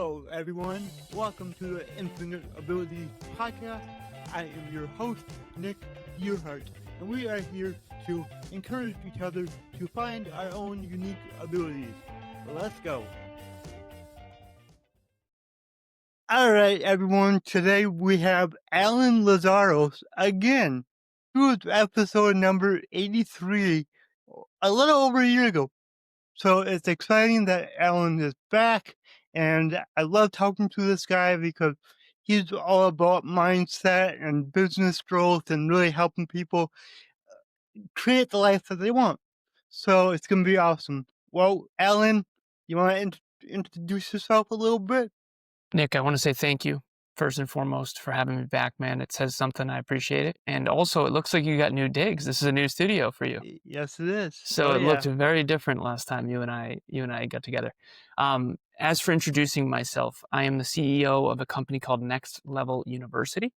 Hello, everyone. Welcome to the Infinite Abilities Podcast. I am your host, Nick Yerhart, and we are here to encourage each other to find our own unique abilities. Let's go. All right, everyone. Today we have Alan Lazaros again. It was episode number 83, a little over a year ago. So it's exciting that Alan is back, and I love talking to this guy because he's all about mindset and business growth and really helping people create the life that they want. So it's going to be awesome. Well, Alan, you want to introduce yourself a little bit? Nick, I want to say thank you, first and foremost, for having me back, man. It says something. I appreciate it. And also, it looks like you got new digs. This is a new studio for you. Yes, it is. So it looked very different last time you and I got together. As for introducing myself, I am the CEO of a company called Next Level University.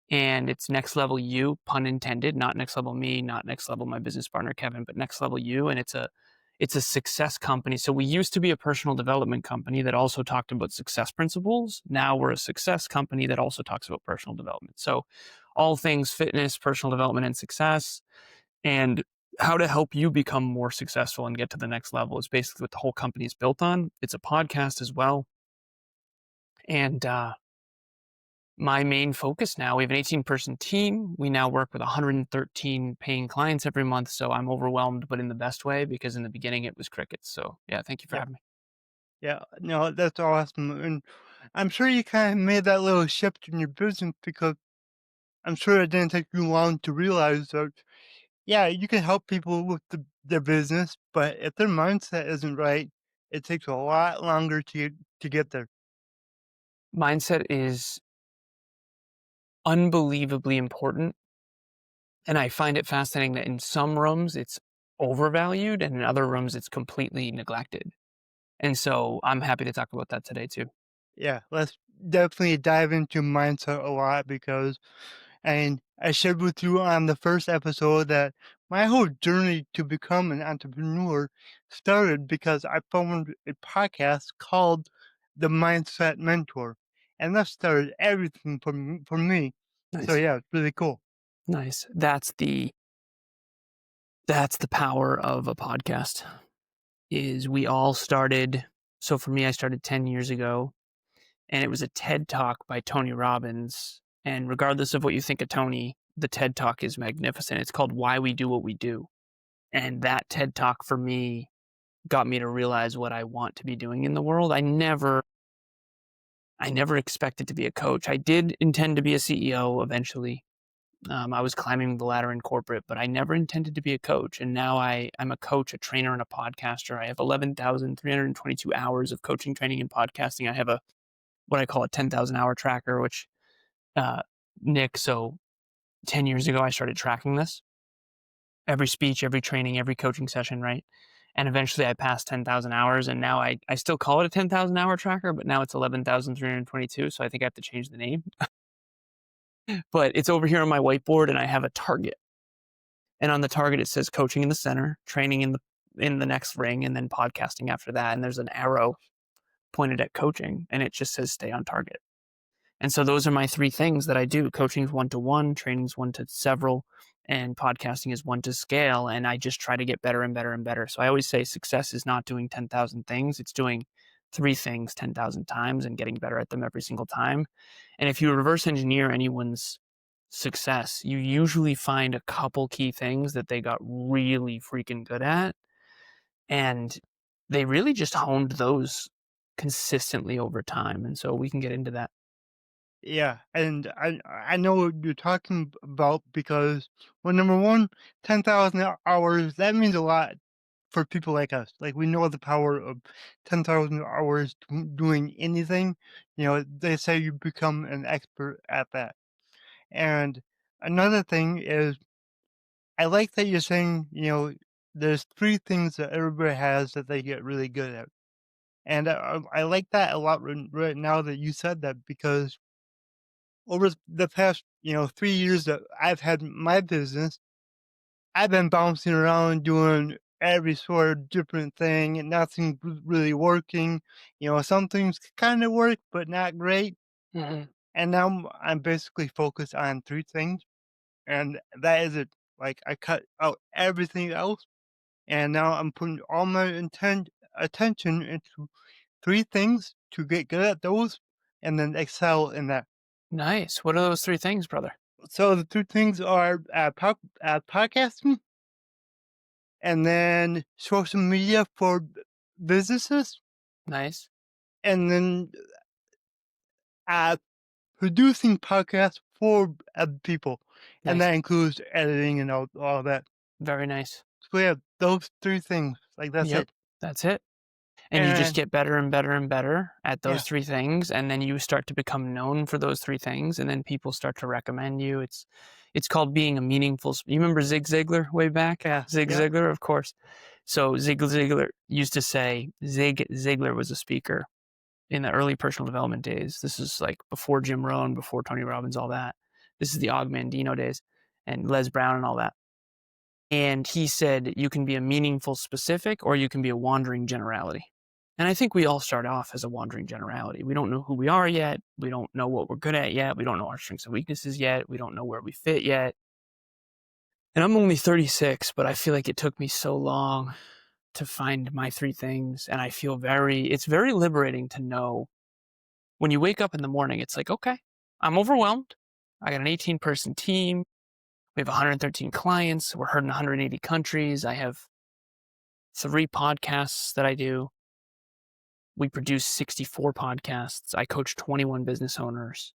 And it's Next Level You, pun intended, not Next Level Me, not Next Level my business partner, Kevin, but Next Level You. And it's a success company. So we used to be a personal development company that also talked about success principles. Now we're a success company that also talks about personal development. So all things fitness, personal development, and success, and how to help you become more successful and get to the next level is basically what the whole company is built on. It's a podcast as well. And my main focus now, we have an 18-person team. We now work with 113 paying clients every month. So I'm overwhelmed, but in the best way, because in the beginning it was crickets. So yeah, thank you for having me. Yeah, no, that's awesome. And I'm sure you kind of made that little shift in your business because I'm sure it didn't take you long to realize that, yeah, you can help people with their business, but if their mindset isn't right, it takes a lot longer to get there. Mindset is unbelievably important. And I find it fascinating that in some rooms it's overvalued and in other rooms it's completely neglected. And so I'm happy to talk about that today too. Yeah, let's definitely dive into mindset a lot because, and I shared with you on the first episode that my whole journey to become an entrepreneur started because I found a podcast called The Mindset Mentor, and that started everything for me. Nice. So yeah, it's really cool. Nice. That's the power of a podcast. Is we all started. So for me, I started 10 years ago, and it was a TED Talk by Tony Robbins. And regardless of what you think of Tony, the TED Talk is magnificent. It's called Why We Do What We Do. And that TED Talk for me got me to realize what I want to be doing in the world. I never expected to be a coach. I did intend to be a CEO eventually. I was climbing the ladder in corporate, but I never intended to be a coach. And now I'm a coach, a trainer, and a podcaster. I have 11,322 hours of coaching, training, and podcasting. I have what I call a 10,000 hour tracker, which, Nick, so 10 years ago, I started tracking this. Every speech, every training, every coaching session, right? And eventually I passed 10,000 hours, and now I still call it a 10,000 hour tracker, but now it's 11,322. So I think I have to change the name. But it's over here on my whiteboard, and I have a target. And on the target, it says coaching in the center, training in the next ring, and then podcasting after that. And there's an arrow pointed at coaching, and it just says stay on target. And so those are my three things that I do. Coaching is 1-to-1, training is 1-to-several, and podcasting is 1-to-scale. And I just try to get better and better and better. So I always say success is not doing 10,000 things. It's doing 3 things 10,000 times and getting better at them every single time. And if you reverse engineer anyone's success, you usually find a couple key things that they got really freaking good at. And they really just honed those consistently over time. And so we can get into that. Yeah, and I know what you're talking about because, well, number one, 10,000 hours, that means a lot for people like us. Like, we know the power of 10,000 hours doing anything. You know, they say you become an expert at that. And another thing is, I like that you're saying, you know, there's 3 things that everybody has that they get really good at. And I like that a lot right now that you said that because over the past, 3 years that I've had my business, I've been bouncing around doing every sort of different thing, and nothing really working. Some things kind of work, but not great. Mhm. And now I'm basically focused on three things, and that is it. Like I cut out everything else, and now I'm putting all my attention into three things to get good at those, and then excel in that. Nice. What are those 3 things, brother? So the two things are podcasting, and then social media for businesses, Nice. and then uh, producing podcasts for people, and Nice. that includes editing and all that. Very nice. So yeah, those three things, like that's Yep. it. That's it. And you just And get better and better and better at those yeah, 3 things, and then you start to become known for those 3 things, and then people start to recommend you. It's called being a meaningful you remember Zig Ziglar way back? yeah, Zig yep, Ziglar, of course. So Zig Ziglar used to say Zig Ziglar was a speaker in the early personal development days. This is like before Jim Rohn, before Tony Robbins, all that. This is the Og Mandino days and Les Brown and all that. And he said, you can be a meaningful specific or you can be a wandering generality. And I think we all start off as a wandering generality. We don't know who we are yet. We don't know what we're good at yet. We don't know our strengths and weaknesses yet. We don't know where we fit yet. And I'm only 36, but I feel like it took me so long to find my 3 things. And I feel it's very liberating to know when you wake up in the morning, it's like, okay, I'm overwhelmed. I got an 18-person team. We have 113 clients. We're heard in 180 countries. I have 3 podcasts that I do. We produce 64 podcasts. I coach 21 business owners.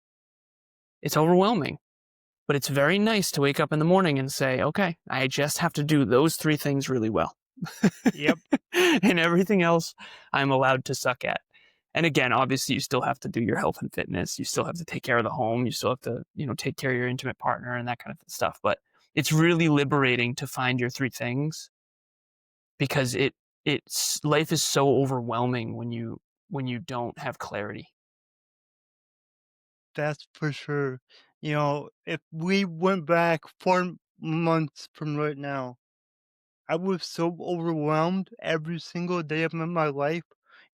It's overwhelming, but it's very nice to wake up in the morning and say, okay, I just have to do those 3 things really well. yep. And everything else I'm allowed to suck at. And again, obviously you still have to do your health and fitness. You still have to take care of the home. You still have to, take care of your intimate partner and that kind of stuff. But it's really liberating to find your 3 things because it's life is so overwhelming when you don't have clarity. That's for sure. If we went back 4 months from right now, I was so overwhelmed every single day of my life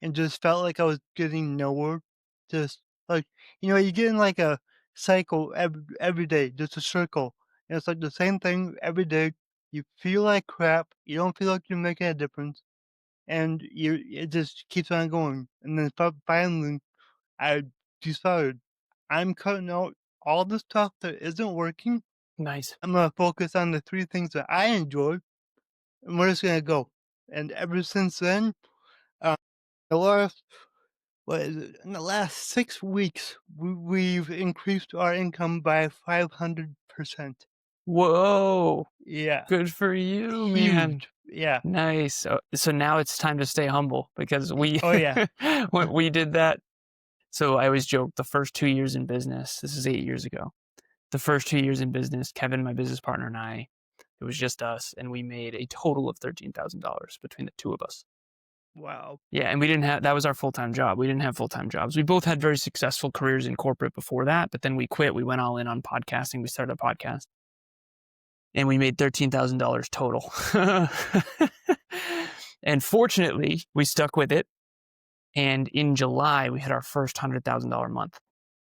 and just felt like I was getting nowhere. Just like, you get in like a cycle every day, just a circle. And it's like the same thing every day. You feel like crap. You don't feel like you're making a difference. And it just keeps on going. And then finally, I decided I'm cutting out all the stuff that isn't working. Nice. I'm going to focus on the three things that I enjoy, and we're just gonna go. And ever since then, uh, the last what is it? In the last 6 weeks, we've increased our income by 500%. Whoa. Yeah, Good for you, man. huge. Yeah. Nice. So now it's time to stay humble because we Oh yeah. when we did that. So I always joke the first 2 years in business, this is 8 years ago. The first 2 years in business, Kevin, my business partner, and I, it was just us, and we made a total of $13,000 between the two of us. Wow. Yeah, and we didn't have that was our full-time job. We didn't have full-time jobs. We both had very successful careers in corporate before that, but then we quit. We went all in on podcasting. We started a podcast and we made $13,000 total. And fortunately, we stuck with it. And in July, we hit our first $100,000 month.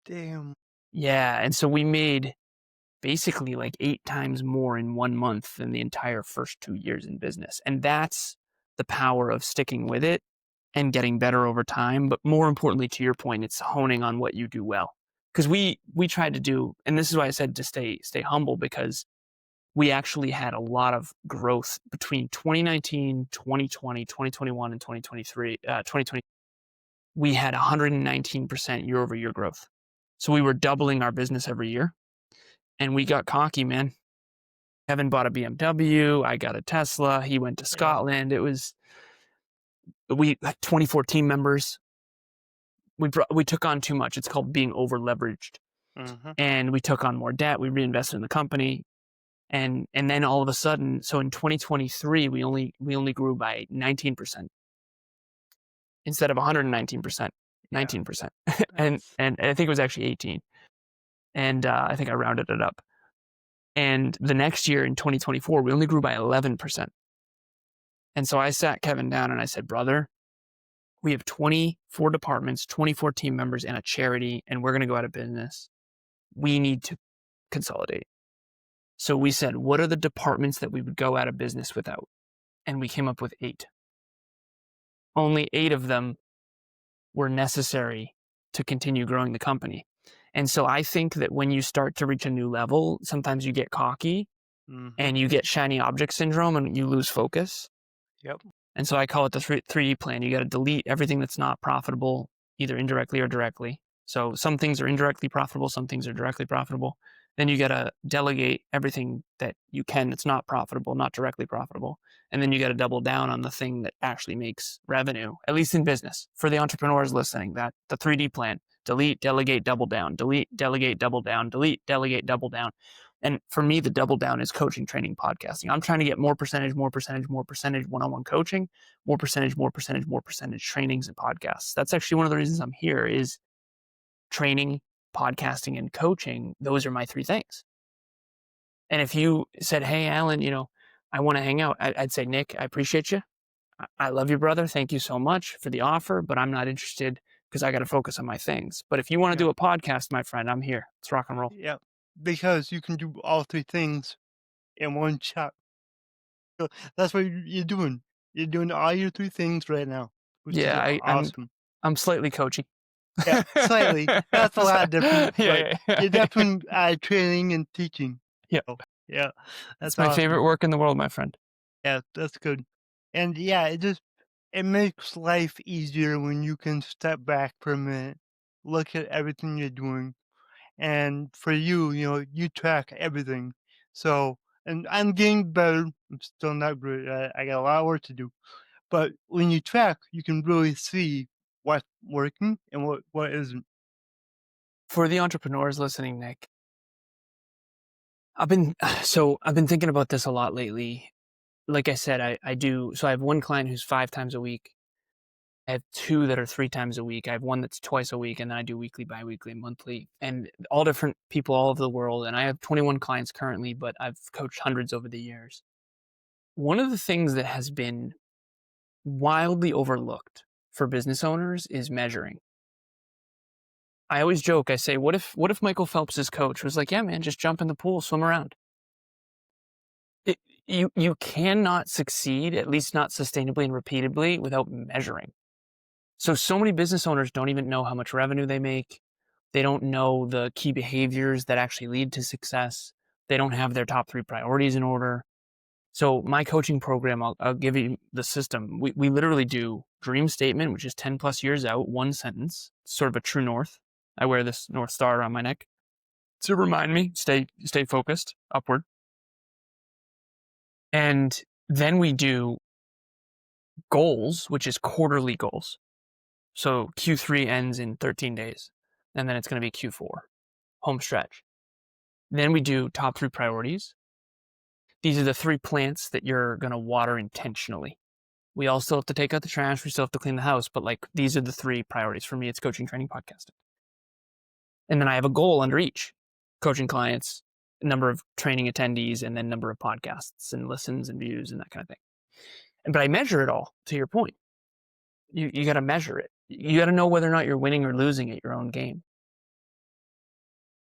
Damn. Yeah, and so we made basically like 8 times more in 1 month than the entire first 2 years in business. And that's the power of sticking with it and getting better over time. But more importantly, to your point, it's honing on what you do well. Because we tried to do, and this is why I said to stay humble, because we actually had a lot of growth between 2019, 2020, 2021, and 2023. 2020, we had 119% year over year growth. So we were doubling our business every year. And we got cocky, man. Kevin bought a BMW. I got a Tesla. He went to Yeah. Scotland. We had 24 team members. We took on too much. It's called being over leveraged. Uh-huh. And we took on more debt. We reinvested in the company. And then all of a sudden, so in 2023, we only grew by 19% instead of 119%, Yeah. 19%. and That's and I think it was actually 18. And I think I rounded it up. And the next year in 2024, we only grew by 11%. And so I sat Kevin down and I said, brother, we have 24 departments, 24 team members, and a charity, and we're going to go out of business. We need to consolidate. So we said, what are the departments that we would go out of business without? And we came up with 8. Only 8 of them were necessary to continue growing the company. And so I think that when you start to reach a new level, sometimes you get cocky Mhm. and you get shiny object syndrome and you lose focus. Yep. And so I call it the 3D plan. You got to delete everything that's not profitable, either indirectly or directly. So some things are indirectly profitable, some things are directly profitable. Then you got to delegate everything that you can that's not profitable, not directly profitable. And then you got to double down on the thing that actually makes revenue, at least in business. For the entrepreneurs listening, that the 3D plan: delete, delegate, double down, delete, delegate, double down, delete, delegate, double down. And for me, the double down is coaching, training, podcasting. I'm trying to get more percentage, more percentage, more percentage one-on-one coaching, more percentage, more percentage, more percentage trainings and podcasts. That's actually one of the reasons I'm here is training, podcasting, and coaching. Those are my 3 things. And if you said, hey, Alan, I want to hang out, I'd say, Nick, I appreciate you. I love you, brother. Thank you so much for the offer, but I'm not interested because I got to focus on my things. But if you want to Yeah. do a podcast, my friend, I'm here. Let's rock and roll. Yeah. Because you can do all 3 things in one shot. So that's what you're doing. You're doing all your 3 things right now, which is Yeah, awesome. I'm slightly coachy. Yeah, slightly. That's a lot different, but Yeah, yeah, you're yeah. definitely training and teaching. Yep. So, yeah, It's that's my awesome. favorite work in the world, my friend. Yeah, that's good. And yeah, it makes life easier when you can step back for a minute, look at everything you're doing, and for you, you track everything. So, and I'm getting better. I'm still not great. I got a lot of work to do. But when you track, you can really see what's working and what isn't. For the entrepreneurs listening, Nick, I've been I've been thinking about this a lot lately. Like I said, I do. So I have one client who's 5 times a week. I have 2 that are 3 times a week. I have one that's twice a week, and then I do weekly, biweekly, monthly, and all different people all over the world. And I have 21 clients currently, but I've coached hundreds over the years. One of the things that has been wildly overlooked for business owners is measuring. I always joke. I say, what if Michael Phelps's coach was like, yeah, man, just jump in the pool, swim around. It, you cannot succeed, at least not sustainably and repeatably, without measuring. So many business owners don't even know how much revenue they make. They don't know the key behaviors that actually lead to success. They don't have their top 3 priorities in order. So my coaching program, I'll give you the system. We literally do dream statement, which is 10 plus years out, 1 sentence, sort of a true north. I wear this North Star around my neck to remind me, stay focused upward. And then we do goals, which is quarterly goals. So Q3 ends in 13 days, and then it's going to be Q4, home stretch. Then we do top 3 priorities. These are the 3 plants that you're going to water intentionally. We all still have to take out the trash. We still have to clean the house, but like these are the 3 priorities. For me, it's coaching, training, podcasting. And then I have a goal under each: coaching clients, number of training attendees, and then number of podcasts and listens and views and that kind of thing. But I measure it all, to your point. You got to measure it. You got to know whether or not you're winning or losing at your own game.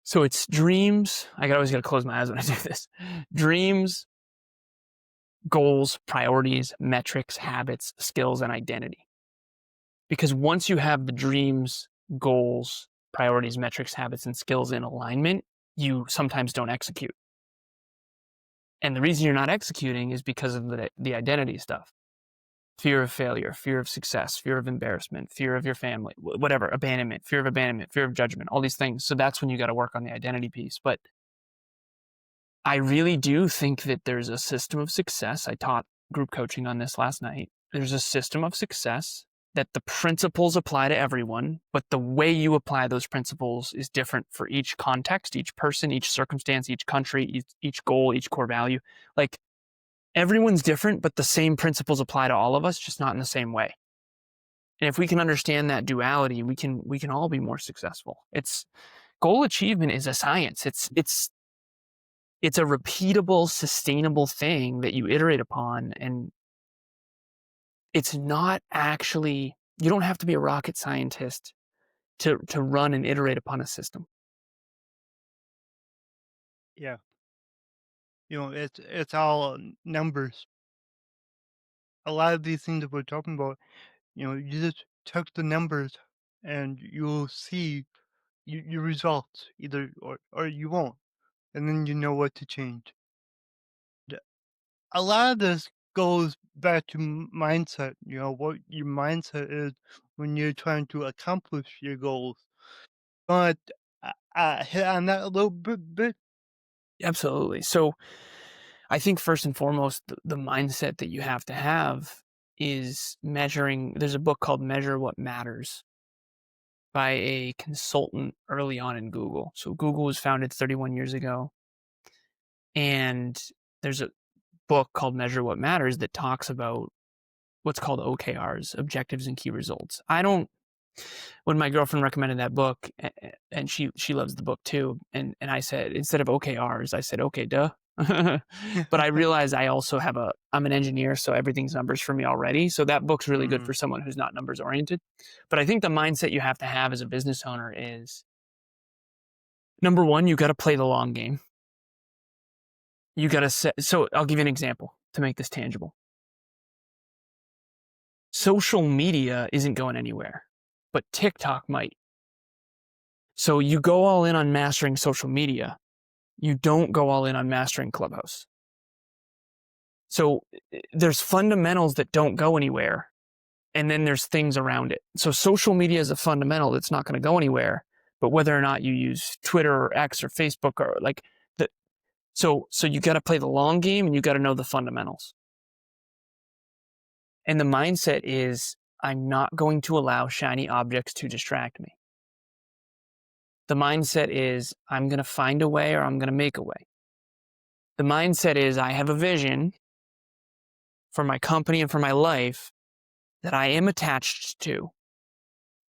So it's dreams. Always got to close my eyes when I do this. Dreams, goals, priorities, metrics, habits, skills, and identity. Because once you have the dreams, goals, priorities, metrics, habits, and skills in alignment, you sometimes don't execute. And the reason you're not executing is because of the identity stuff. Fear of failure, fear of success, fear of embarrassment, fear of your family, whatever, abandonment, fear of judgment, all these things. So that's when you got to work on the identity piece. But I really do think that there's a system of success. I taught group coaching on this last night. There's a system of success that the principles apply to everyone, but the way you apply those principles is different for each context, each person, each circumstance, each country, each goal, each core value. Like everyone's different, but the same principles apply to all of us, just not in the same way. And if we can understand that duality, we can all be more successful. It's goal achievement is a science. It's a repeatable, sustainable thing that you iterate upon. And It's not actually, you don't have to be a rocket scientist to run and iterate upon a system. Yeah. It's all numbers. A lot of these things that we're talking about, you just check the numbers and you'll see your results either or you won't. And then you know what to change. D- A lot of this goes back to mindset, what your mindset is when you're trying to accomplish your goals. But I hit on that a little bit. Absolutely. So I think first and foremost, the mindset that you have to have is measuring. There's a book called Measure What Matters by a consultant early on in Google. So Google was founded 31 years ago. And there's a book called Measure What Matters that talks about what's called OKRs, objectives and key results. I don't, when my girlfriend recommended that book, and she loves the book too, and I said, instead of OKRs, I said, okay, duh. But I realized I'm an engineer, so everything's numbers for me already. So that book's really good Mhm, for someone who's not numbers oriented. But I think the mindset you have to have as a business owner is, number one, you got to play the long game. You got to set, so I'll give you an example to make this tangible. Social media isn't going anywhere, but TikTok might. So you go all in on mastering social media. You don't go all in on mastering Clubhouse. So there's fundamentals that don't go anywhere, and then there's things around it. So social media is a fundamental that's not going to go anywhere, but whether or not you use Twitter or X or Facebook or like the, so you got to play the long game and you got to know the fundamentals. And the mindset is, I'm not going to allow shiny objects to distract me. The mindset is, I'm going to find a way or I'm going to make a way. The mindset is, I have a vision for my company and for my life that I am attached to,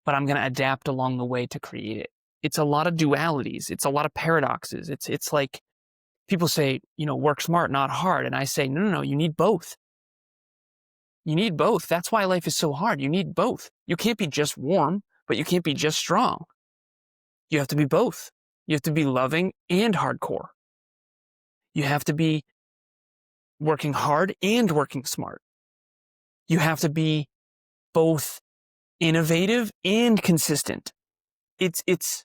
but I'm going to adapt along the way to create it. It's a lot of dualities. It's a lot of paradoxes. It's like people say, work smart, not hard. And I say, no, you need both. You need both. That's why life is so hard. You need both. You can't be just warm, but you can't be just strong. You have to be both. You have to be loving and hardcore. You have to be working hard and working smart. You have to be both innovative and consistent. It's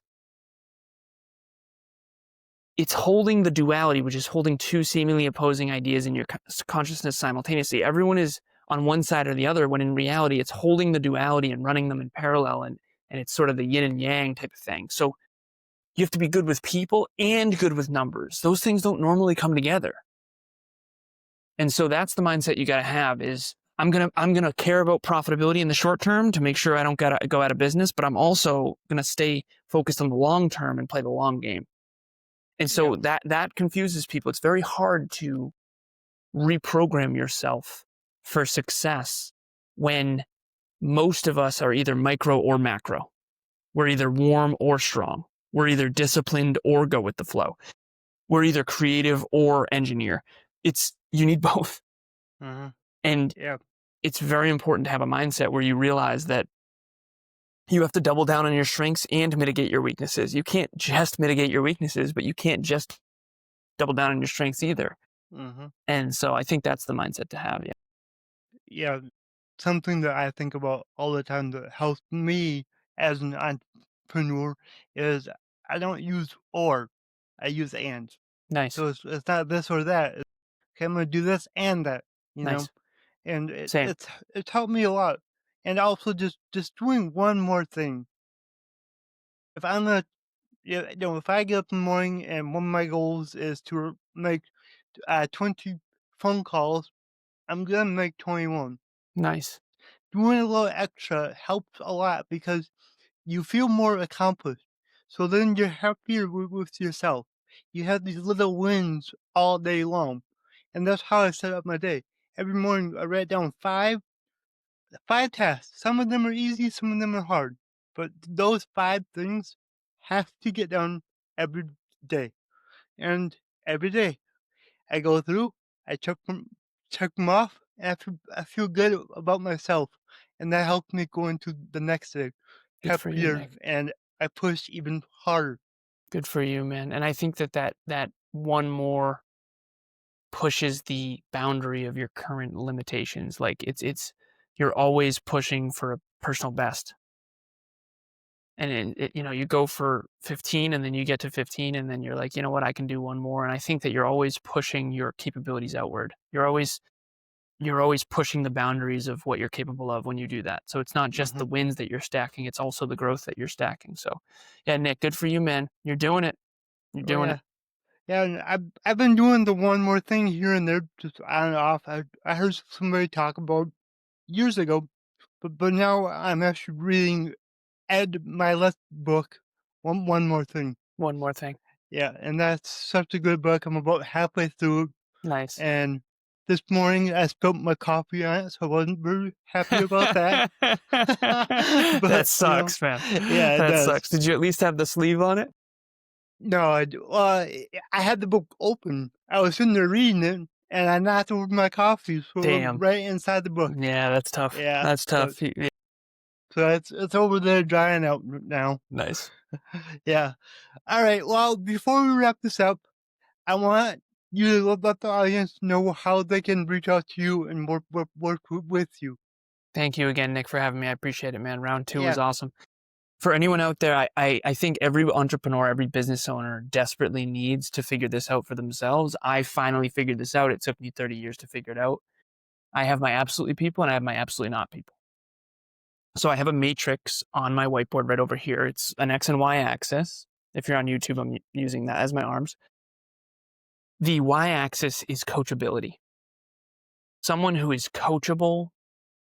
holding the duality, which is holding two seemingly opposing ideas in your consciousness simultaneously. Everyone is on one side or the other, when in reality, it's holding the duality and running them in parallel, and it's sort of the yin and yang type of thing. So you have to be good with people and good with numbers. Those things don't normally come together. And so that's the mindset you got to have is, I'm going to care about profitability in the short term to make sure I don't gotta go out of business, but I'm also going to stay focused on the long term and play the long game. And yeah, so that confuses people. It's very hard to reprogram yourself for success when most of us are either micro or macro. We're either warm or strong. We're either disciplined or go with the flow. We're either creative or engineer. You need both. mhm, And yeah, it's very important to have a mindset where you realize that you have to double down on your strengths and mitigate your weaknesses. You can't just mitigate your weaknesses, but you can't just double down on your strengths either. mhm, And so I think that's the mindset to have. Yeah. yeah. Something that I think about all the time that helps me as an entrepreneur is I don't use or, I use and. Nice. So it's not this or that. Okay, I'm gonna do this and that, you know, Nice. and Same. it's helped me a lot. And also just doing one more thing. If I'm gonna, if I get up in the morning and one of my goals is to make 20 phone calls, I'm gonna make 21. Nice. Doing a little extra helps a lot because you feel more accomplished. So then you're happier with yourself. You have these little wins all day long. And that's how I set up my day. Every morning I write down five tasks. Some of them are easy, some of them are hard. But those five things have to get done every day. And every day I go through, I check them off, and I feel good about myself, and that helped me go into the next day Good for you, happier, Nick. and I pushed even harder. Good for you, man. And I think that one more pushes the boundary of your current limitations. Like it's you're always pushing for a personal best. And you go for 15 and then you get to 15 and then you're like, you know what, I can do one more. And I think that you're always pushing your capabilities outward. You're always pushing the boundaries of what you're capable of when you do that. So it's not just the Mhm. wins that you're stacking, it's also the growth that you're stacking. So yeah, Nick, good for you, man. You're doing it. You're Oh, doing it. yeah. Yeah, and I've been doing the one more thing here and there, just on and off. I heard somebody talk about years ago, but now I'm actually reading Ed Milet's book, One More Thing. One more thing. Yeah, and that's such a good book. I'm about halfway through it, Nice. and this morning I spilled my coffee on it, so I wasn't very happy about that. That But, sucks, man. yeah, it That does. sucks. Did you at least have the sleeve on it? No, I had the book open. I was sitting there reading it, and I knocked over my coffee, so it was Damn. right inside the book. Yeah, that's tough. Yeah, That's so tough. Yeah. so it's over there drying out now. Nice. Yeah. All right. Well, before we wrap this up, I want you to let the audience know how they can reach out to you and work with you. Thank you again, Nick, for having me. I appreciate it, man. Round two was Yeah. awesome. For anyone out there, I think every entrepreneur, every business owner desperately needs to figure this out for themselves. I finally figured this out. It took me 30 years to figure it out. I have my absolutely people and I have my absolutely not people. So I have a matrix on my whiteboard right over here. It's an X and Y axis. If you're on YouTube, I'm using that as my arms. The Y axis is coachability. Someone who is coachable,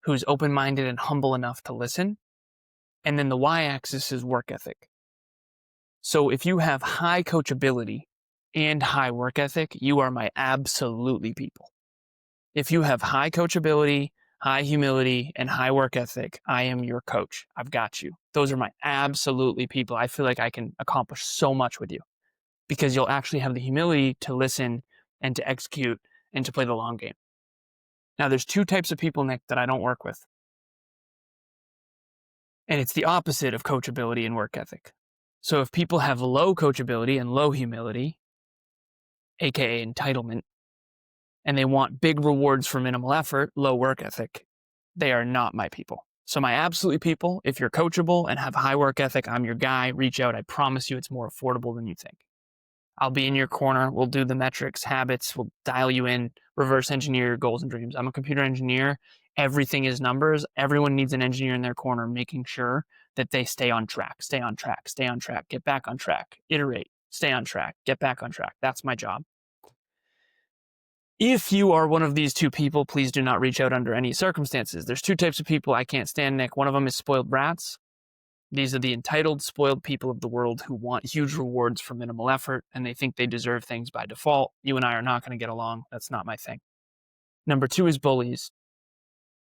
who's open minded and humble enough to listen. And then the Y axis is work ethic. So if you have high coachability and high work ethic, you are my absolutely people. If you have high coachability, high humility, and high work ethic, I am your coach. I've got you. Those are my absolutely people. I feel like I can accomplish so much with you because you'll actually have the humility to listen and to execute and to play the long game. Now, there's two types of people, Nick, that I don't work with. And it's the opposite of coachability and work ethic. So if people have low coachability and low humility, aka entitlement, and they want big rewards for minimal effort, low work ethic, they are not my people. So my absolutely people, if you're coachable and have high work ethic, I'm your guy. Reach out. I promise you it's more affordable than you think. I'll be in your corner. We'll do the metrics, habits. We'll dial you in, reverse engineer your goals and dreams. I'm a computer engineer. Everything is numbers. Everyone needs an engineer in their corner, making sure that they stay on track, stay on track, stay on track, get back on track, iterate, stay on track, get back on track. That's my job. If you are one of these two people, please do not reach out under any circumstances. There's two types of people I can't stand, Nick. One of them is spoiled brats. These are the entitled, spoiled people of the world who want huge rewards for minimal effort, and they think they deserve things by default. You and I are not going to get along. That's not my thing. Number two is bullies,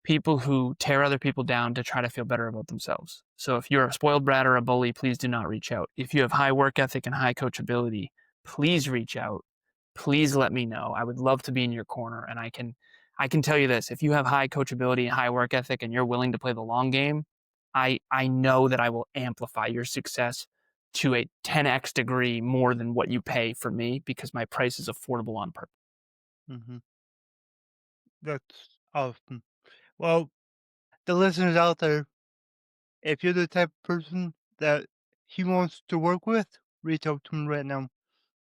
people who tear other people down to try to feel better about themselves. So if you're a spoiled brat or a bully, please do not reach out. If you have high work ethic and high coachability, please reach out. Please let me know. I would love to be in your corner, and I can tell you this, if you have high coachability and high work ethic and you're willing to play the long game, I know that I will amplify your success to a 10x degree more than what you pay for me because my price is affordable on purpose. Mhm. That's awesome. Well, the listeners out there, if you're the type of person that he wants to work with, reach out to him right now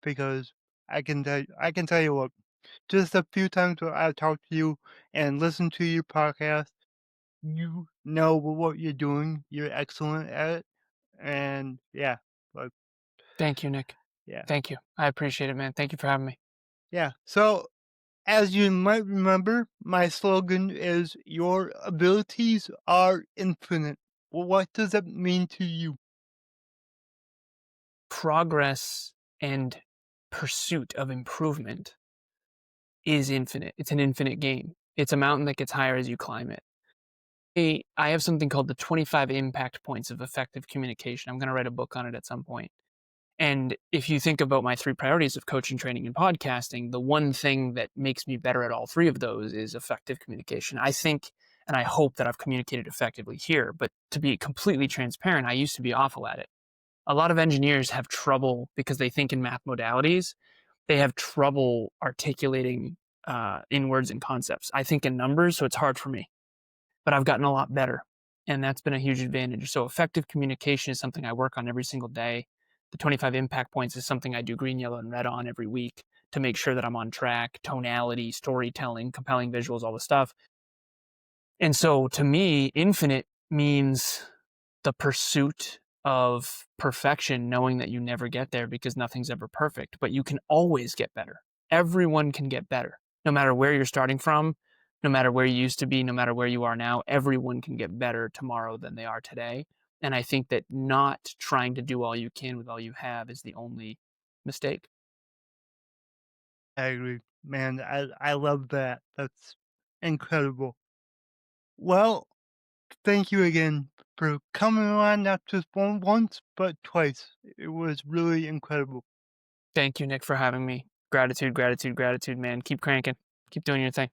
because I can tell you what, just a few times where I've talked to you and listened to your podcast, you know what you're doing. You're excellent at it. And yeah, like, Thank you, Nick. yeah. Thank you. I appreciate it, man. Thank you for having me. Yeah. So, as you might remember, my slogan is your abilities are infinite. Well, what does that mean to you? Progress and pursuit of improvement is infinite. It's an infinite game. It's a mountain that gets higher as you climb it. I have something called the 25 impact points of effective communication. I'm going to write a book on it at some point. And if you think about my three priorities of coaching, training, and podcasting, the one thing that makes me better at all three of those is effective communication. I think and I hope that I've communicated effectively here, but to be completely transparent, I used to be awful at it. A lot of engineers have trouble because they think in math modalities, they have trouble articulating in words and concepts. I think in numbers, so it's hard for me, but I've gotten a lot better. And that's been a huge advantage. So effective communication is something I work on every single day. The 25 impact points is something I do green, yellow, and red on every week to make sure that I'm on track, tonality, storytelling, compelling visuals, all the stuff. And so to me, infinite means the pursuit of perfection, knowing that you never get there because nothing's ever perfect, but you can always get better. Everyone can get better, no matter where you're starting from, no matter where you used to be, no matter where you are now. Everyone can get better tomorrow than they are today. And I think that not trying to do all you can with all you have is the only mistake. I agree. Man, I love that. That's incredible. Well, thank you again for coming on, not just once, but twice. It was really incredible. Thank you, Nick, for having me. Gratitude, gratitude, gratitude, man. Keep cranking. Keep doing your thing.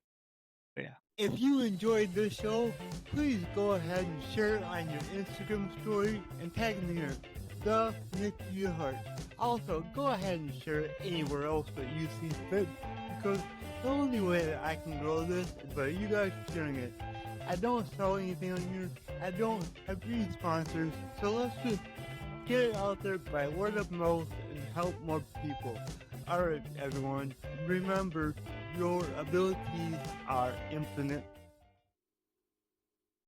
Yeah. If you enjoyed this show, please go ahead and share it on your Instagram story and tag me in the Nick Yerhart. Also, go ahead and share it anywhere else that you see fit, because the only way that I can grow this is by you guys sharing it. I don't sell anything on here. I don't have any sponsors, so let's just get it out there by word of mouth and help more people. Alright, everyone, remember your abilities are infinite.